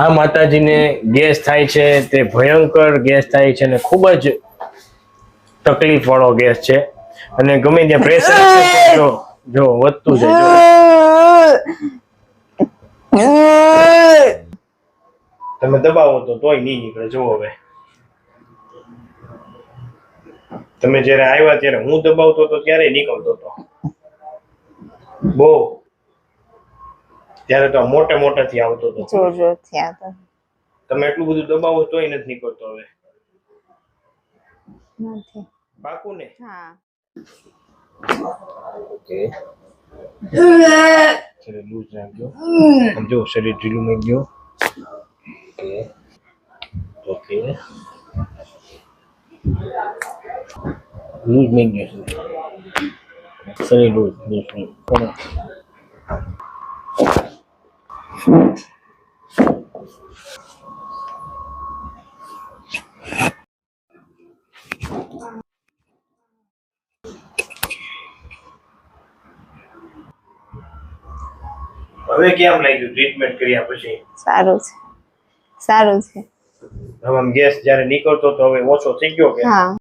આ માતાજીને ગેસ થાય છે, તે ભયંકર ગેસ થાય છે અને ખૂબ જ તકલીફ વાળો ગેસ છે અને ગમે ત્યાં પ્રેશર જો વધતું જાય તમે દબાવો તો તોય નહીં નીકળે. જો હવે તમે જ્યારે આવ્યા ત્યારે હું દબાવતો તો ત્યારે નીકળતો હતો બહુ, ત્યારે તો મોટે મોટેથી આવતો હતો, જોર જોરથી આવતો. તમે એટલું બધું દબાવો તોય નથી નીકળતો. હવે નથી પાકું ને? હા. ઓકે, શરીર લૂઝ રાખજો. જો શરીર ઢીલું મૂકી દો. ઓકે ઓકે, લૂઝ મૂકી દો. શરીર લૂઝ. હવે કેમ લાગ્યું ટ્રીટમેન્ટ કર્યા પછી? સારું છે, સારું છે. હવે આમ ગેસ જ્યારે નીકળતો તો હવે ઓછો થઈ ગયો કે? હા.